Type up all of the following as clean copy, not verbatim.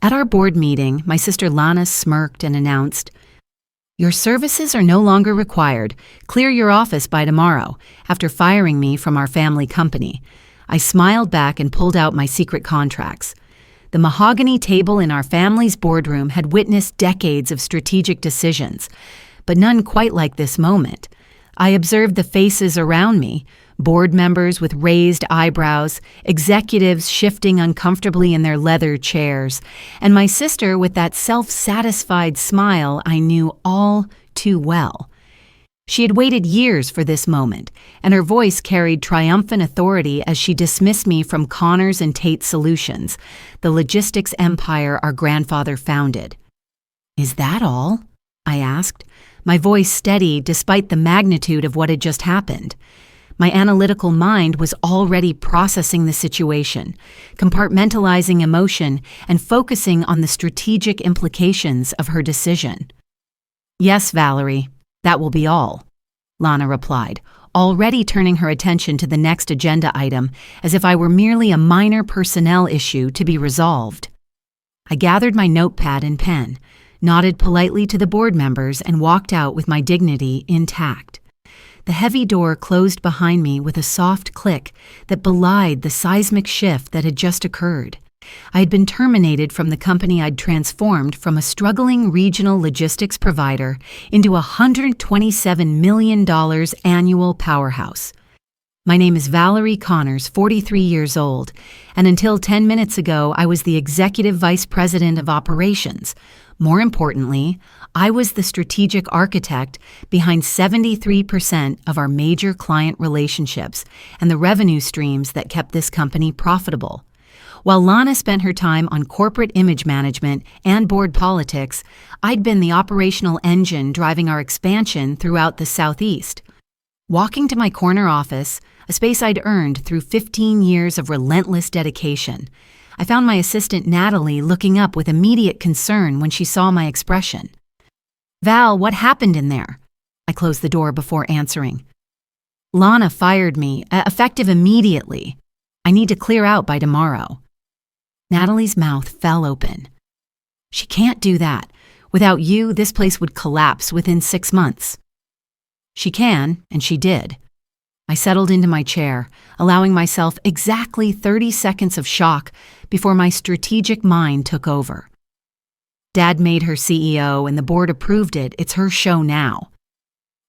At our board meeting, my sister Lana smirked and announced, "Your services are no longer required. Clear your office by tomorrow," after firing me from our family company. I smiled back and pulled out my secret contracts. The mahogany table in our family's boardroom had witnessed decades of strategic decisions, but none quite like this moment. I observed the faces around me, board members with raised eyebrows, executives shifting uncomfortably in their leather chairs, and my sister with that self-satisfied smile I knew all too well. She had waited years for this moment, and her voice carried triumphant authority as she dismissed me from Connors and Tate Solutions, the logistics empire our grandfather founded. "Is that all?" I asked, my voice steady despite the magnitude of what had just happened. My analytical mind was already processing the situation, compartmentalizing emotion, and focusing on the strategic implications of her decision. "Yes, Valerie, that will be all," Lana replied, already turning her attention to the next agenda item as if I were merely a minor personnel issue to be resolved. I gathered my notepad and pen, nodded politely to the board members, and walked out with my dignity intact. The heavy door closed behind me with a soft click that belied the seismic shift that had just occurred. I had been terminated from the company I'd transformed from a struggling regional logistics provider into a $127 million annual powerhouse. My name is Valerie Connors, 43 years old, and until 10 minutes ago, I was the Executive Vice President of Operations. More importantly, I was the strategic architect behind 73% of our major client relationships and the revenue streams that kept this company profitable. While Lana spent her time on corporate image management and board politics, I'd been the operational engine driving our expansion throughout the Southeast. Walking to my corner office, a space I'd earned through 15 years of relentless dedication, I found my assistant Natalie looking up with immediate concern when she saw my expression. "Val, what happened in there?" I closed the door before answering. "Lana fired me, effective immediately. I need to clear out by tomorrow." Natalie's mouth fell open. "She can't do that. Without you, this place would collapse within 6 months." "She can, and she did." I settled into my chair, allowing myself exactly 30 seconds of shock before my strategic mind took over. Dad made her CEO and the board approved it. It's her show now.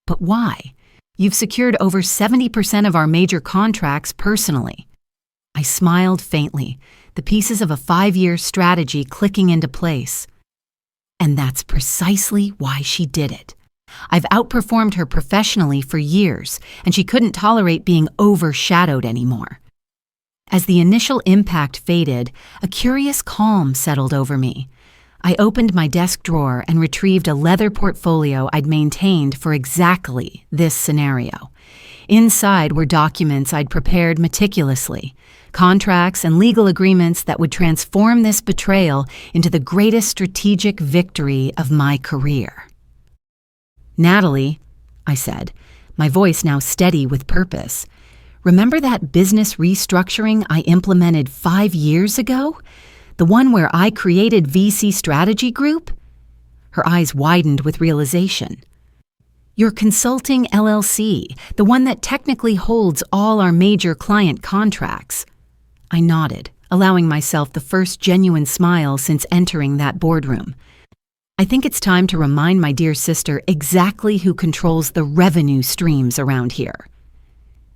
"But why? You've secured over 70% of our major contracts personally." I smiled faintly, the pieces of a 5-year strategy clicking into place. "And that's precisely why she did it. I've outperformed her professionally for years, and she couldn't tolerate being overshadowed anymore." As the initial impact faded, a curious calm settled over me. I opened my desk drawer and retrieved a leather portfolio I'd maintained for exactly this scenario. Inside were documents I'd prepared meticulously, contracts and legal agreements that would transform this betrayal into the greatest strategic victory of my career. "Natalie," I said, my voice now steady with purpose, "remember that business restructuring I implemented 5 years ago? The one where I created VC Strategy Group?" Her eyes widened with realization. "Your consulting LLC, the one that technically holds all our major client contracts." I nodded, allowing myself the first genuine smile since entering that boardroom. "I think it's time to remind my dear sister exactly who controls the revenue streams around here."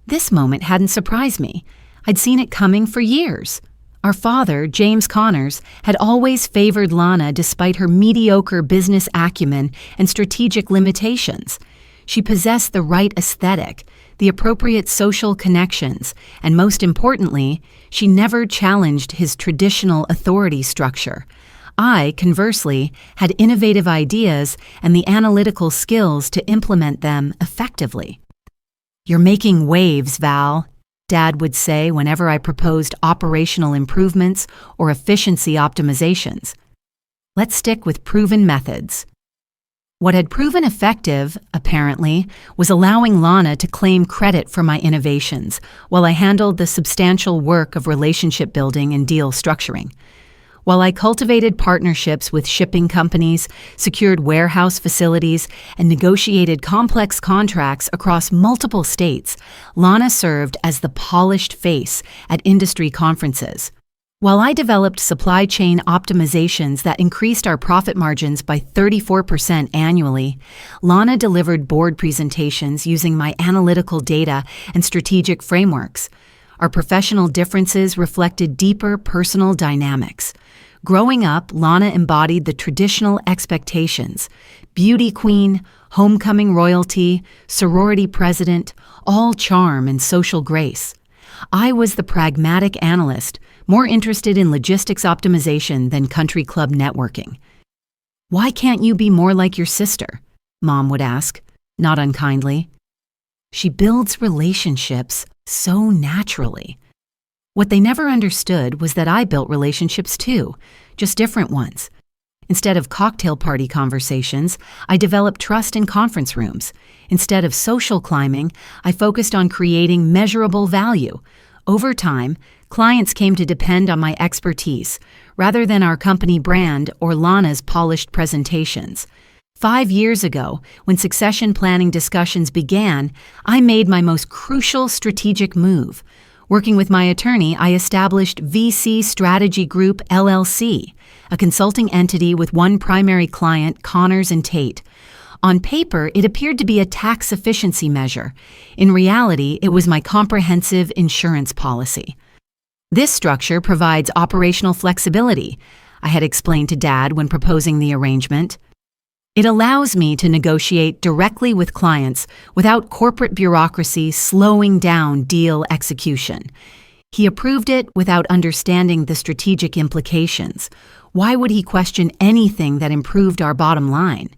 This moment hadn't surprised me. I'd seen it coming for years. Our father, James Connors, had always favored Lana despite her mediocre business acumen and strategic limitations. She possessed the right aesthetic, the appropriate social connections, and most importantly, she never challenged his traditional authority structure. I, conversely, had innovative ideas and the analytical skills to implement them effectively. "You're making waves, Val," Dad would say whenever I proposed operational improvements or efficiency optimizations. "Let's stick with proven methods." What had proven effective, apparently, was allowing Lana to claim credit for my innovations while I handled the substantial work of relationship building and deal structuring. While I cultivated partnerships with shipping companies, secured warehouse facilities, and negotiated complex contracts across multiple states, Lana served as the polished face at industry conferences. While I developed supply chain optimizations that increased our profit margins by 34% annually, Lana delivered board presentations using my analytical data and strategic frameworks. Our professional differences reflected deeper personal dynamics. Growing up, Lana embodied the traditional expectations: beauty queen, homecoming royalty, sorority president, all charm and social grace. I was the pragmatic analyst, more interested in logistics optimization than country club networking. "Why can't you be more like your sister?" Mom would ask, not unkindly. "She builds relationships so naturally." What they never understood was that I built relationships too, just different ones. Instead of cocktail party conversations, I developed trust in conference rooms. Instead of social climbing, I focused on creating measurable value. Over time, clients came to depend on my expertise, rather than our company brand or Lana's polished presentations. 5 years ago, when succession planning discussions began, I made my most crucial strategic move. Working with my attorney, I established VC Strategy Group LLC, a consulting entity with one primary client, Connors and Tate. On paper, it appeared to be a tax efficiency measure. In reality, it was my comprehensive insurance policy. "This structure provides operational flexibility," I had explained to Dad when proposing the arrangement. "It allows me to negotiate directly with clients without corporate bureaucracy slowing down deal execution." He approved it without understanding the strategic implications. Why would he question anything that improved our bottom line?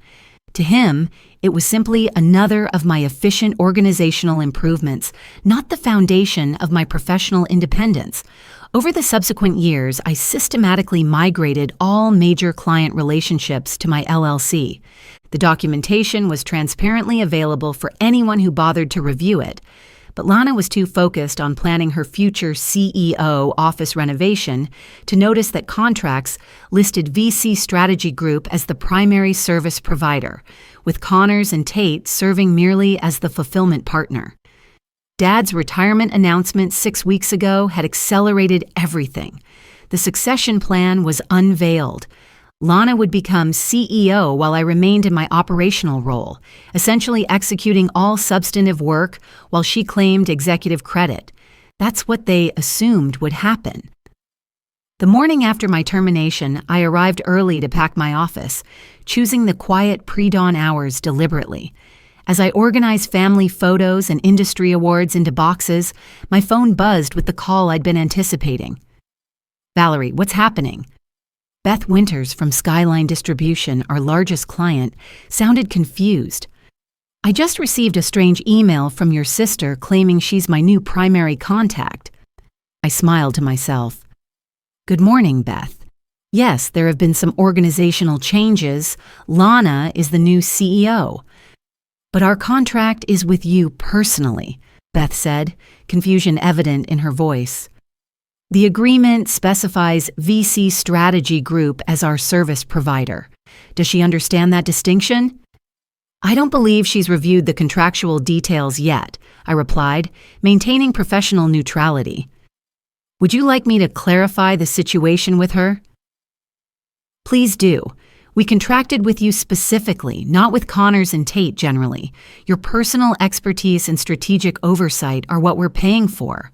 To him, it was simply another of my efficient organizational improvements, not the foundation of my professional independence. Over the subsequent years, I systematically migrated all major client relationships to my LLC. The documentation was transparently available for anyone who bothered to review it. But Lana was too focused on planning her future CEO office renovation to notice that contracts listed VC Strategy Group as the primary service provider, with Connors and Tate serving merely as the fulfillment partner. Dad's retirement announcement 6 weeks ago had accelerated everything. The succession plan was unveiled. Lana would become CEO while I remained in my operational role, essentially executing all substantive work while she claimed executive credit. That's what they assumed would happen. The morning after my termination, I arrived early to pack my office, choosing the quiet pre-dawn hours deliberately. As I organized family photos and industry awards into boxes, my phone buzzed with the call I'd been anticipating. "Valerie, what's happening?" Beth Winters from Skyline Distribution, our largest client, sounded confused. "I just received a strange email from your sister claiming she's my new primary contact." I smiled to myself. "Good morning, Beth. Yes, there have been some organizational changes. Lana is the new CEO. But our contract is with you personally," Beth said, confusion evident in her voice. "The agreement specifies VC Strategy Group as our service provider. Does she understand that distinction?" "I don't believe she's reviewed the contractual details yet," I replied, maintaining professional neutrality. "Would you like me to clarify the situation with her?" "Please do. We contracted with you specifically, not with Connors and Tate generally. Your personal expertise and strategic oversight are what we're paying for."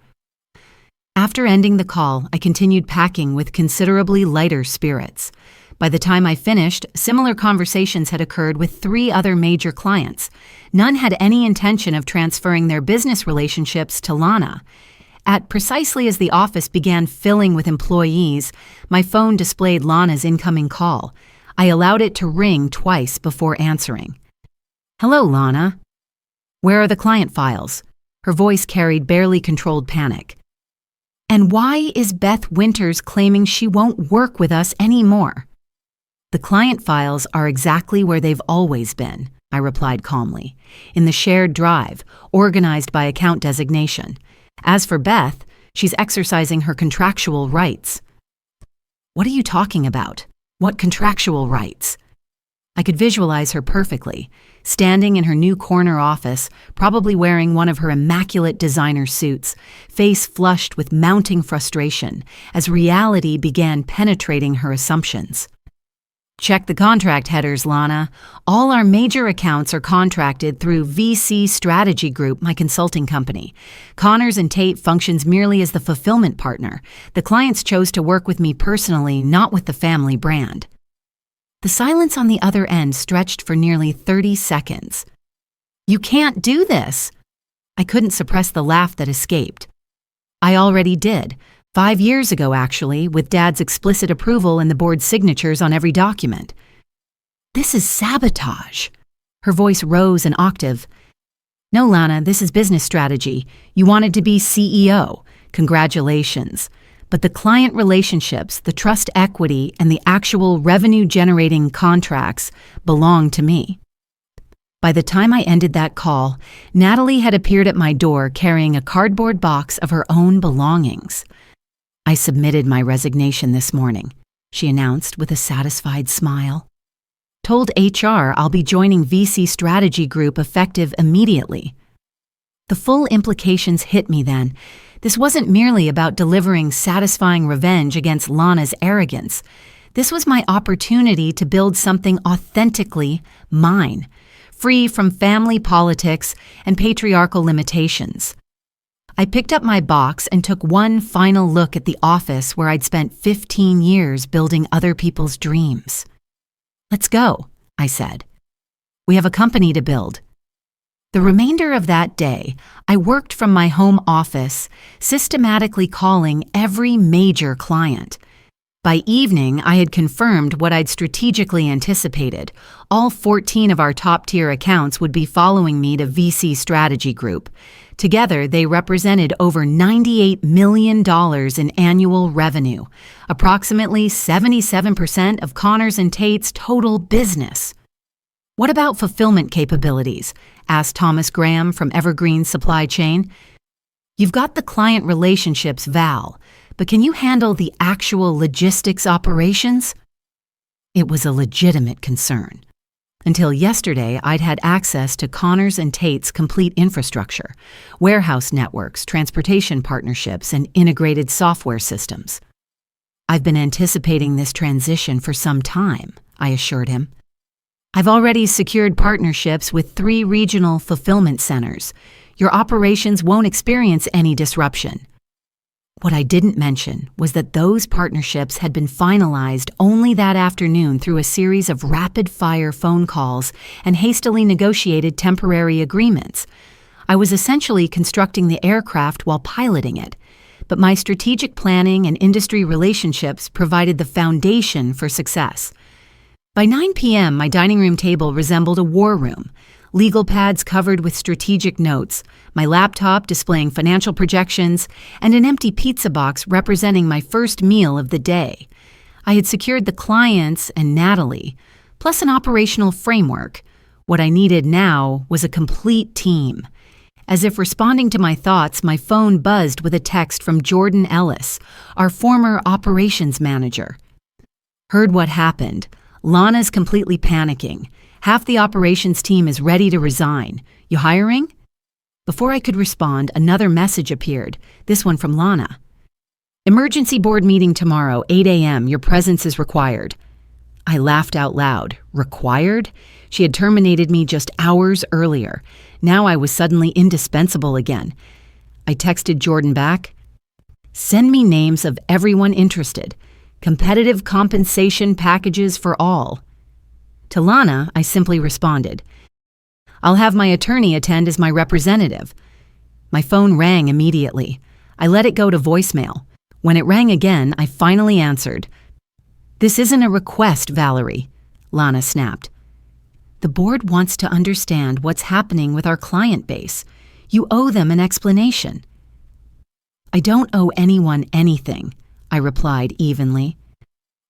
After ending the call, I continued packing with considerably lighter spirits. By the time I finished, similar conversations had occurred with 3 other major clients. None had any intention of transferring their business relationships to Lana. At precisely as the office began filling with employees, my phone displayed Lana's incoming call. I allowed it to ring twice before answering. "Hello, Lana." "Where are the client files?" Her voice carried barely controlled panic. "And why is Beth Winters claiming she won't work with us anymore?" "The client files are exactly where they've always been," I replied calmly, "in the shared drive, organized by account designation. As for Beth, she's exercising her contractual rights." What are you talking about? What contractual rights? I could visualize her perfectly, standing in her new corner office, probably wearing one of her immaculate designer suits, face flushed with mounting frustration as reality began penetrating her assumptions. Check the contract headers, Lana. All our major accounts are contracted through VC Strategy Group, my consulting company. Connors and Tate functions merely as the fulfillment partner. The clients chose to work with me personally, not with the family brand. The silence on the other end stretched for nearly 30 seconds. You can't do this! I couldn't suppress the laugh that escaped. I already did. 5 years ago, actually, with Dad's explicit approval and the board's signatures on every document. This is sabotage. Her voice rose an octave. No, Lana, this is business strategy. You wanted to be CEO. Congratulations. But the client relationships, the trust equity, and the actual revenue-generating contracts belong to me. By the time I ended that call, Natalie had appeared at my door carrying a cardboard box of her own belongings. I submitted my resignation this morning, she announced with a satisfied smile. Told HR I'll be joining VC Strategy Group effective immediately. The full implications hit me then. This wasn't merely about delivering satisfying revenge against Lana's arrogance. This was my opportunity to build something authentically mine, free from family politics and patriarchal limitations. I picked up my box and took one final look at the office where I'd spent 15 years building other people's dreams. Let's go, I said. We have a company to build. The remainder of that day, I worked from my home office, systematically calling every major client. By evening, I had confirmed what I'd strategically anticipated. All 14 of our top-tier accounts would be following me to VC Strategy Group. Together, they represented over $98 million in annual revenue, approximately 77% of Connors and Tate's total business. What about fulfillment capabilities? Asked Thomas Graham from Evergreen Supply Chain. You've got the client relationships, Val, but can you handle the actual logistics operations? It was a legitimate concern. Until yesterday, I'd had access to Connors and Tate's complete infrastructure, warehouse networks, transportation partnerships, and integrated software systems. I've been anticipating this transition for some time, I assured him. I've already secured partnerships with 3 regional fulfillment centers. Your operations won't experience any disruption. What I didn't mention was that those partnerships had been finalized only that afternoon through a series of rapid-fire phone calls and hastily negotiated temporary agreements. I was essentially constructing the aircraft while piloting it, but my strategic planning and industry relationships provided the foundation for success. By 9 p.m., my dining room table resembled a war room. Legal pads covered with strategic notes, my laptop displaying financial projections, and an empty pizza box representing my first meal of the day. I had secured the clients and Natalie, plus an operational framework. What I needed now was a complete team. As if responding to my thoughts, my phone buzzed with a text from Jordan Ellis, our former operations manager. Heard what happened. Lana's completely panicking. Half the operations team is ready to resign. You hiring? Before I could respond, another message appeared, this one from Lana. Emergency board meeting tomorrow, 8 a.m. Your presence is required. I laughed out loud. Required? She had terminated me just hours earlier. Now I was suddenly indispensable again. I texted Jordan back. Send me names of everyone interested. Competitive compensation packages for all. To Lana, I simply responded, I'll have my attorney attend as my representative. My phone rang immediately. I let it go to voicemail. When it rang again, I finally answered. This isn't a request, Valerie, Lana snapped. The board wants to understand what's happening with our client base. You owe them an explanation. I don't owe anyone anything, I replied evenly.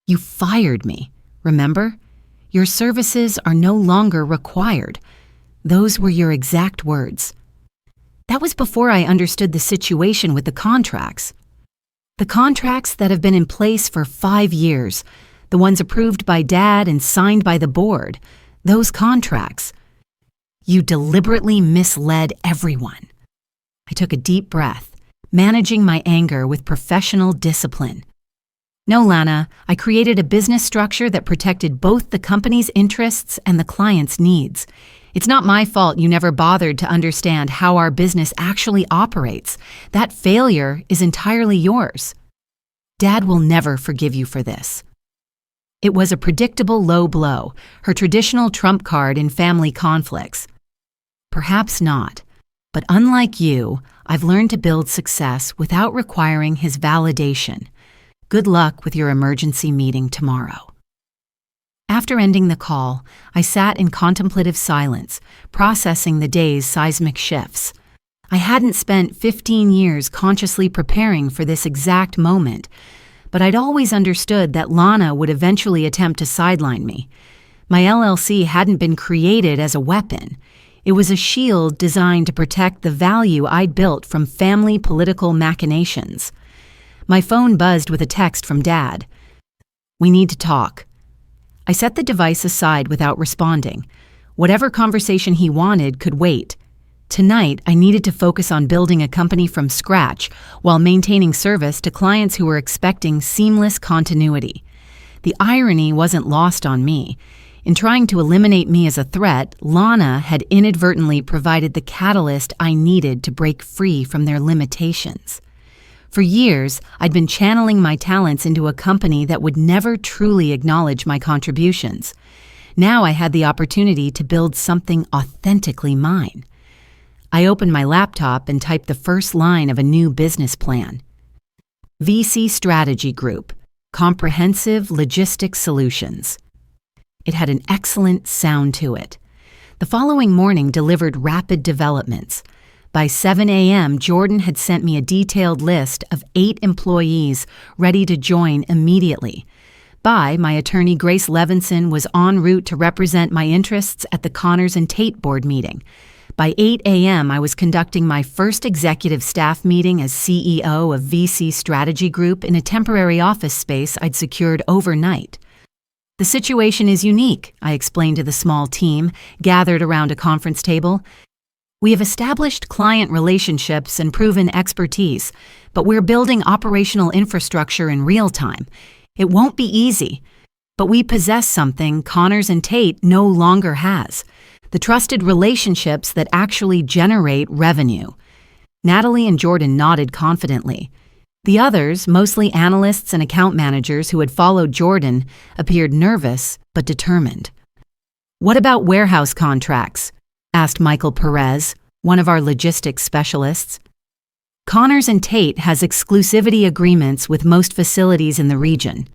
You fired me, remember? Your services are no longer required. Those were your exact words. That was before I understood the situation with the contracts. The contracts that have been in place for 5 years, the ones approved by Dad and signed by the board, those contracts. You deliberately misled everyone. I took a deep breath, managing my anger with professional discipline. No, Lana, I created a business structure that protected both the company's interests and the client's needs. It's not my fault you never bothered to understand how our business actually operates. That failure is entirely yours. Dad will never forgive you for this. It was a predictable low blow, her traditional trump card in family conflicts. Perhaps not, but unlike you, I've learned to build success without requiring his validation. Good luck with your emergency meeting tomorrow. After ending the call, I sat in contemplative silence, processing the day's seismic shifts. I hadn't spent 15 years consciously preparing for this exact moment, but I'd always understood that Lana would eventually attempt to sideline me. My LLC hadn't been created as a weapon. It was a shield designed to protect the value I'd built from family political machinations. My phone buzzed with a text from Dad. "We need to talk." I set the device aside without responding. Whatever conversation he wanted could wait. Tonight, I needed to focus on building a company from scratch while maintaining service to clients who were expecting seamless continuity. The irony wasn't lost on me. In trying to eliminate me as a threat, Lana had inadvertently provided the catalyst I needed to break free from their limitations. For years, I'd been channeling my talents into a company that would never truly acknowledge my contributions. Now I had the opportunity to build something authentically mine. I opened my laptop and typed the first line of a new business plan. VC Strategy Group, Comprehensive Logistics Solutions. It had an excellent sound to it. The following morning delivered rapid developments. By 7 a.m., Jordan had sent me a detailed list of 8 employees ready to join immediately. My attorney Grace Levinson was en route to represent my interests at the Connors and Tate board meeting. By 8 a.m., I was conducting my first executive staff meeting as CEO of VC Strategy Group in a temporary office space I'd secured overnight. "The situation is unique," I explained to the small team gathered around a conference table. "We have established client relationships and proven expertise, but we're building operational infrastructure in real time. It won't be easy, but we possess something Connors and Tate no longer has: the trusted relationships that actually generate revenue." Natalie and Jordan nodded confidently. The others, mostly analysts and account managers who had followed Jordan, appeared nervous but determined. "What about warehouse contracts?" asked Michael Perez, one of our logistics specialists. "Connors and Tate has exclusivity agreements with most facilities in the region."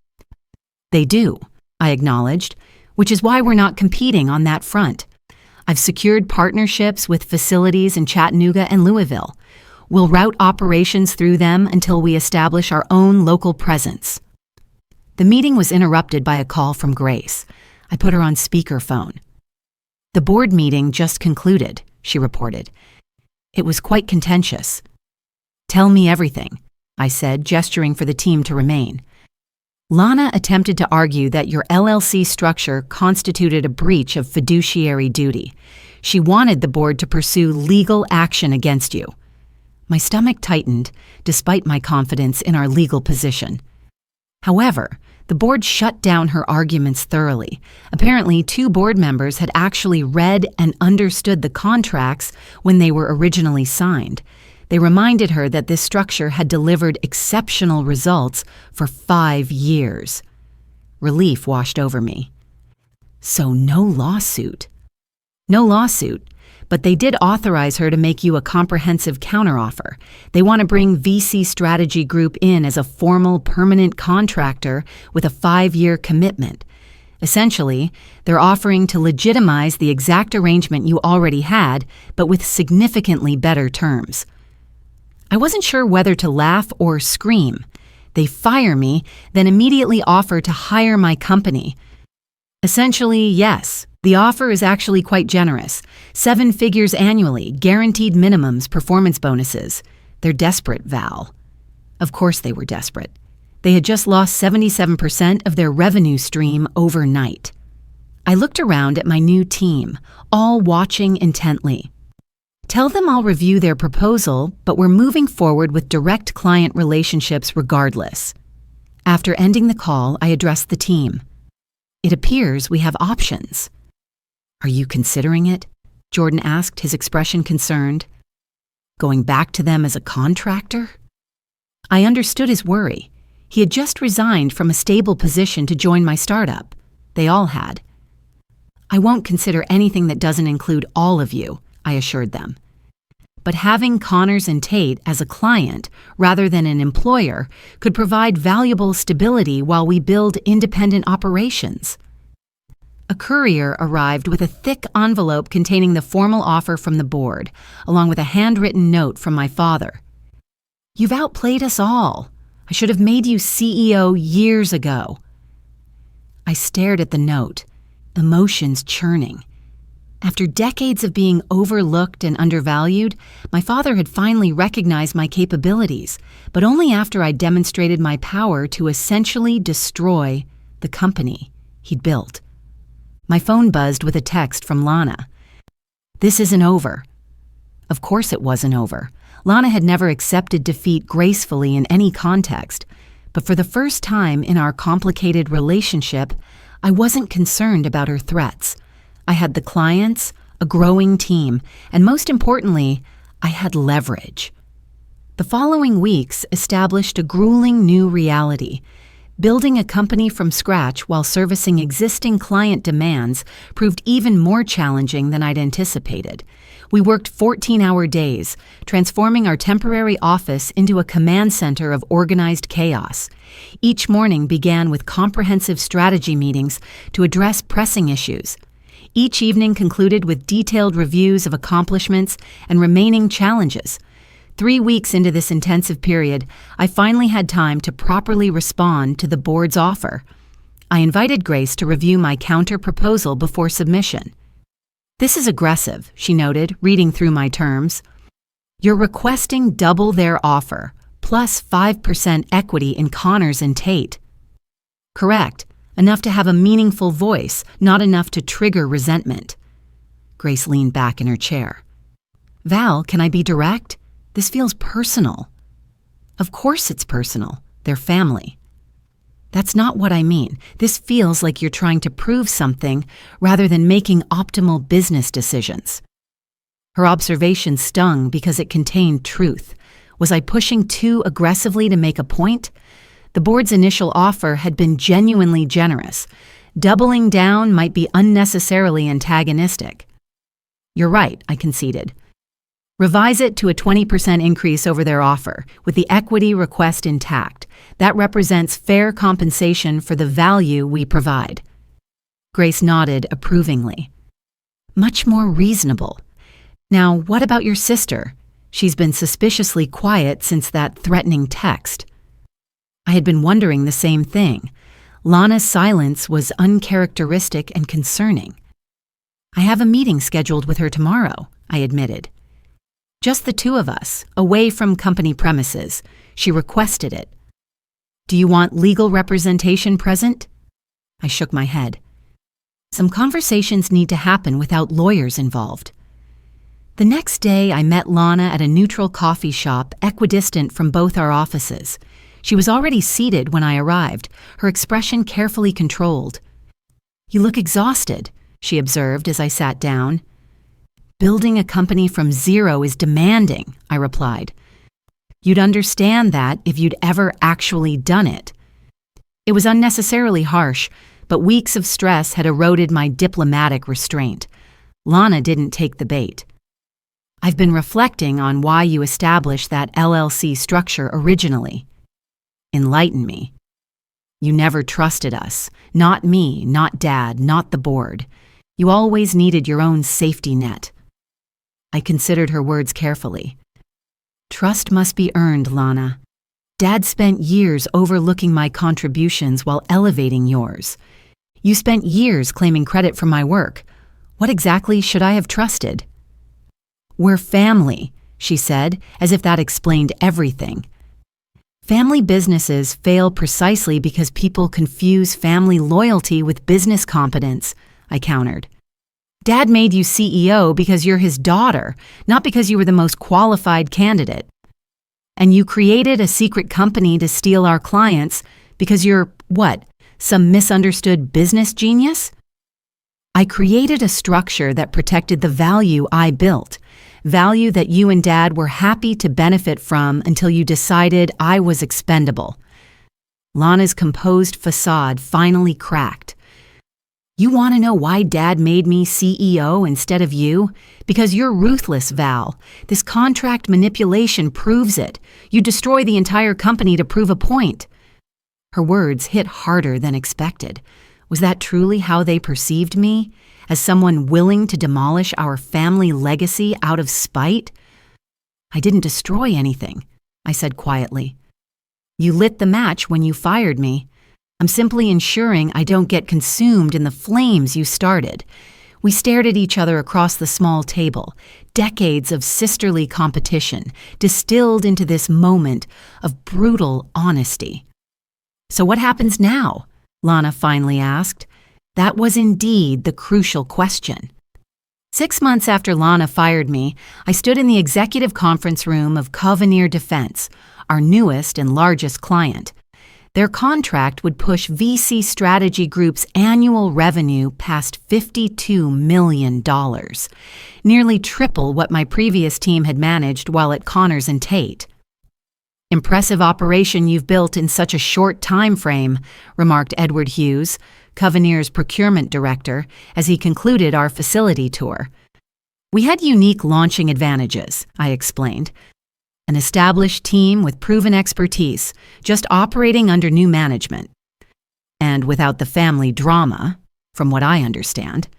"They do," I acknowledged, "which is why we're not competing on that front. I've secured partnerships with facilities in Chattanooga and Louisville. We'll route operations through them until we establish our own local presence." The meeting was interrupted by a call from Grace. I put her on speakerphone. "The board meeting just concluded," she reported. "It was quite contentious." "Tell me everything," I said, gesturing for the team to remain. "Lana attempted to argue that your LLC structure constituted a breach of fiduciary duty. She wanted the board to pursue legal action against you." My stomach tightened, despite my confidence in our legal position. However, the board shut down her arguments thoroughly. Apparently, 2 board members had actually read and understood the contracts when they were originally signed. They reminded her that this structure had delivered exceptional results for 5 years. Relief washed over me. So no lawsuit. No lawsuit, but they did authorize her to make you a comprehensive counteroffer. They want to bring VC Strategy Group in as a formal permanent contractor with a 5-year commitment. Essentially, they're offering to legitimize the exact arrangement you already had, but with significantly better terms. I wasn't sure whether to laugh or scream. They fire me, then immediately offer to hire my company. Essentially, yes, the offer is actually quite generous. 7 figures annually, guaranteed minimums, performance bonuses. They're desperate, Val. Of course they were desperate. They had just lost 77% of their revenue stream overnight. I looked around at my new team, all watching intently. Tell them I'll review their proposal, but we're moving forward with direct client relationships regardless. After ending the call, I addressed the team. It appears we have options. Are you considering it? Jordan asked, his expression concerned. Going back to them as a contractor? I understood his worry. He had just resigned from a stable position to join my startup. They all had. I won't consider anything that doesn't include all of you, I assured them. But having Connors and Tate as a client rather than an employer could provide valuable stability while we build independent operations. A courier arrived with a thick envelope containing the formal offer from the board, along with a handwritten note from my father. You've outplayed us all. I should have made you CEO years ago. I stared at the note, emotions churning. After decades of being overlooked and undervalued, my father had finally recognized my capabilities, but only after I demonstrated my power to essentially destroy the company he'd built. My phone buzzed with a text from Lana. This isn't over. Of course it wasn't over. Lana had never accepted defeat gracefully in any context, but for the first time in our complicated relationship, I wasn't concerned about her threats. I had the clients, a growing team, and most importantly, I had leverage. The following weeks established a grueling new reality. Building a company from scratch while servicing existing client demands proved even more challenging than I'd anticipated. We worked 14-hour days, transforming our temporary office into a command center of organized chaos. Each morning began with comprehensive strategy meetings to address pressing issues. Each evening concluded with detailed reviews of accomplishments and remaining challenges. 3 weeks into this intensive period, I finally had time to properly respond to the board's offer. I invited Grace to review my counter-proposal before submission. This is aggressive, she noted, reading through my terms. You're requesting double their offer, plus 5% equity in Connors and Tate. Correct. Enough to have a meaningful voice, not enough to trigger resentment. Grace leaned back in her chair. Val, can I be direct? This feels personal. Of course it's personal. They're family. That's not what I mean. This feels like you're trying to prove something rather than making optimal business decisions. Her observation stung because it contained truth. Was I pushing too aggressively to make a point? The board's initial offer had been genuinely generous. Doubling down might be unnecessarily antagonistic. You're right, I conceded. Revise it to a 20% increase over their offer, with the equity request intact. That represents fair compensation for the value we provide. Grace nodded approvingly. Much more reasonable. Now, what about your sister? She's been suspiciously quiet since that threatening text. I had been wondering the same thing. Lana's silence was uncharacteristic and concerning. I have a meeting scheduled with her tomorrow, I admitted. Just the two of us, away from company premises. She requested it. Do you want legal representation present? I shook my head. Some conversations need to happen without lawyers involved. The next day, I met Lana at a neutral coffee shop equidistant from both our offices. She was already seated when I arrived, her expression carefully controlled. You look exhausted, she observed as I sat down. Building a company from zero is demanding, I replied. You'd understand that if you'd ever actually done it. It was unnecessarily harsh, but weeks of stress had eroded my diplomatic restraint. Lana didn't take the bait. I've been reflecting on why you established that LLC structure originally. Enlighten me. You never trusted us. Not me, not Dad, not the board. You always needed your own safety net. I considered her words carefully. Trust must be earned, Lana. Dad spent years overlooking my contributions while elevating yours. You spent years claiming credit for my work. What exactly should I have trusted? We're family, she said, as if that explained everything. Family businesses fail precisely because people confuse family loyalty with business competence, I countered. Dad made you CEO because you're his daughter, not because you were the most qualified candidate. And you created a secret company to steal our clients because you're, what, some misunderstood business genius? I created a structure that protected the value I built, value that you and Dad were happy to benefit from until you decided I was expendable. Lana's composed facade finally cracked. You want to know why Dad made me CEO instead of you? Because you're ruthless, Val. This contract manipulation proves it. You destroy the entire company to prove a point. Her words hit harder than expected. Was that truly how they perceived me? As someone willing to demolish our family legacy out of spite? I didn't destroy anything, I said quietly. You lit the match when you fired me. I'm simply ensuring I don't get consumed in the flames you started. We stared at each other across the small table, decades of sisterly competition distilled into this moment of brutal honesty. So what happens now? Lana finally asked. That was indeed the crucial question. 6 months after Lana fired me, I stood in the executive conference room of Covenir Defense, our newest and largest client. Their contract would push VC Strategy Group's annual revenue past $52 million, nearly triple what my previous team had managed while at Connors and Tate. Impressive operation you've built in such a short time frame, remarked Edward Hughes, Covenir's procurement director, as he concluded our facility tour. We had unique launching advantages, I explained. An established team with proven expertise, just operating under new management. And without the family drama, from what I understand.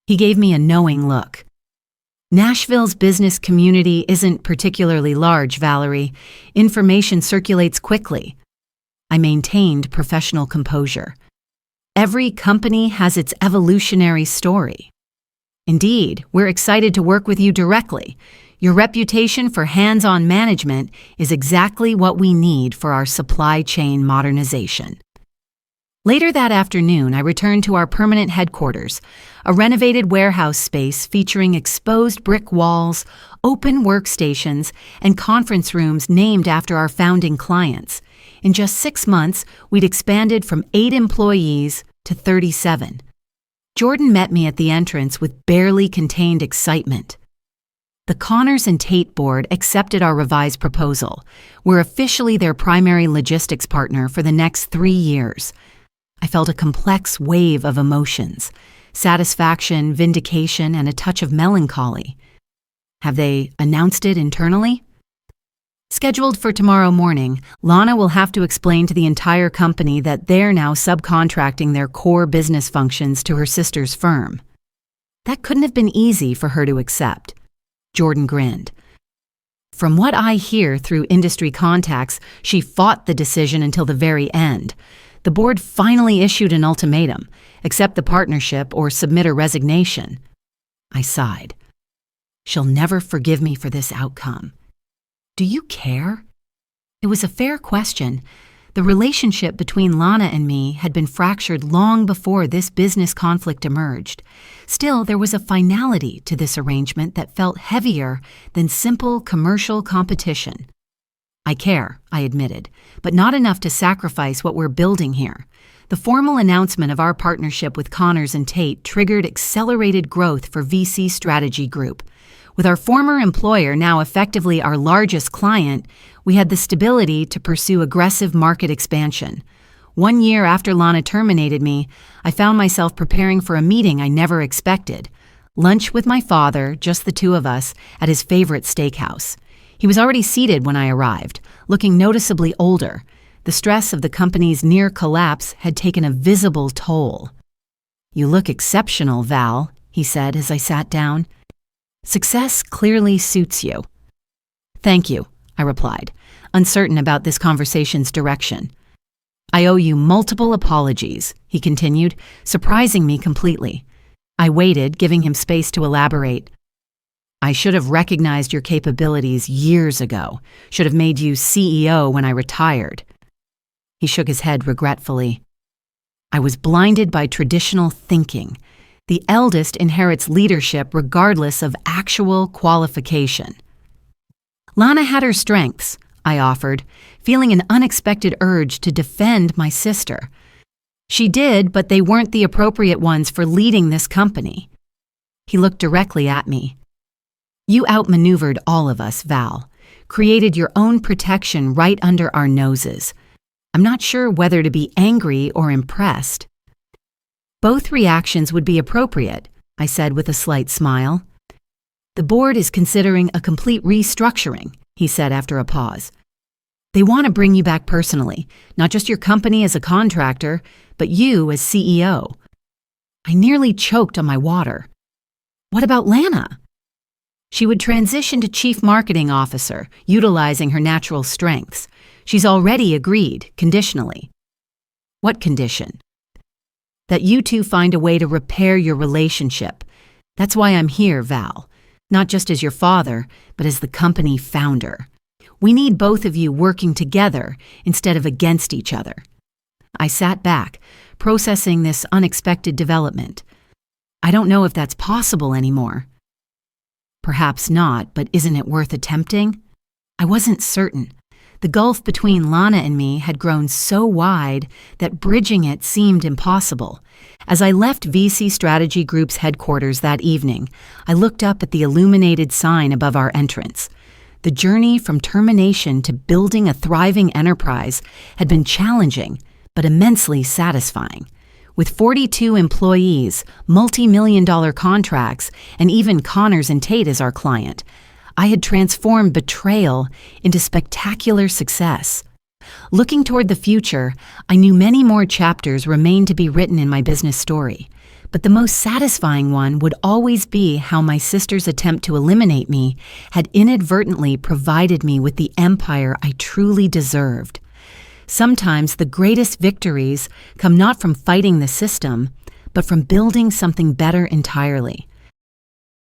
He gave me a knowing look. Nashville's business community isn't particularly large, Valerie. Information circulates quickly. I maintained professional composure. Every company has its evolutionary story. Indeed, we're excited to work with you directly. Your reputation for hands-on management is exactly what we need for our supply chain modernization. Later that afternoon, I returned to our permanent headquarters, a renovated warehouse space featuring exposed brick walls, open workstations, and conference rooms named after our founding clients. In just 6 months, we'd expanded from 8 employees to 37. Jordan met me at the entrance with barely contained excitement. The Connors and Tate board accepted our revised proposal. We're officially their primary logistics partner for the next 3 years. I felt a complex wave of emotions, satisfaction, vindication, and a touch of melancholy. Have they announced it internally? Scheduled for tomorrow morning, Lana will have to explain to the entire company that they're now subcontracting their core business functions to her sister's firm. That couldn't have been easy for her to accept. Jordan grinned. From what I hear through industry contacts, she fought the decision until the very end. The board finally issued an ultimatum: accept the partnership or submit a resignation. I sighed. She'll never forgive me for this outcome. Do you care? It was a fair question. The relationship between Lana and me had been fractured long before this business conflict emerged. Still, there was a finality to this arrangement that felt heavier than simple commercial competition. I care, I admitted, but not enough to sacrifice what we're building here. The formal announcement of our partnership with Connors and Tate triggered accelerated growth for VC Strategy Group. With our former employer now effectively our largest client, we had the stability to pursue aggressive market expansion. 1 year after Lana terminated me, I found myself preparing for a meeting I never expected. Lunch with my father, just the two of us, at his favorite steakhouse. He was already seated when I arrived, looking noticeably older. The stress of the company's near collapse had taken a visible toll. "You look exceptional, Val," he said as I sat down. "Success clearly suits you." "Thank you," I replied, uncertain about this conversation's direction. "I owe you multiple apologies," he continued, surprising me completely. I waited, giving him space to elaborate. I should have recognized your capabilities years ago, should have made you CEO when I retired. He shook his head regretfully. I was blinded by traditional thinking. The eldest inherits leadership regardless of actual qualification. Lana had her strengths, I offered, feeling an unexpected urge to defend my sister. She did, but they weren't the appropriate ones for leading this company. He looked directly at me. You outmaneuvered all of us, Val. Created your own protection right under our noses. I'm not sure whether to be angry or impressed. Both reactions would be appropriate, I said with a slight smile. The board is considering a complete restructuring, he said after a pause. They want to bring you back personally, not just your company as a contractor, but you as CEO. I nearly choked on my water. What about Lana? She would transition to Chief Marketing Officer, utilizing her natural strengths. She's already agreed, conditionally. What condition? That you two find a way to repair your relationship. That's why I'm here, Val. Not just as your father, but as the company founder. We need both of you working together instead of against each other. I sat back, processing this unexpected development. I don't know if that's possible anymore. Perhaps not, but isn't it worth attempting? I wasn't certain. The gulf between Lana and me had grown so wide that bridging it seemed impossible. As I left VC Strategy Group's headquarters that evening, I looked up at the illuminated sign above our entrance. The journey from termination to building a thriving enterprise had been challenging, but immensely satisfying. With 42 employees, multi-million-dollar contracts, and even Connors and Tate as our client, I had transformed Betrayal into spectacular success. Looking toward the future, I knew many more chapters remained to be written in my business story, but the most satisfying one would always be how my sister's attempt to eliminate me had inadvertently provided me with the empire I truly deserved. Sometimes the greatest victories come not from fighting the system, but from building something better entirely.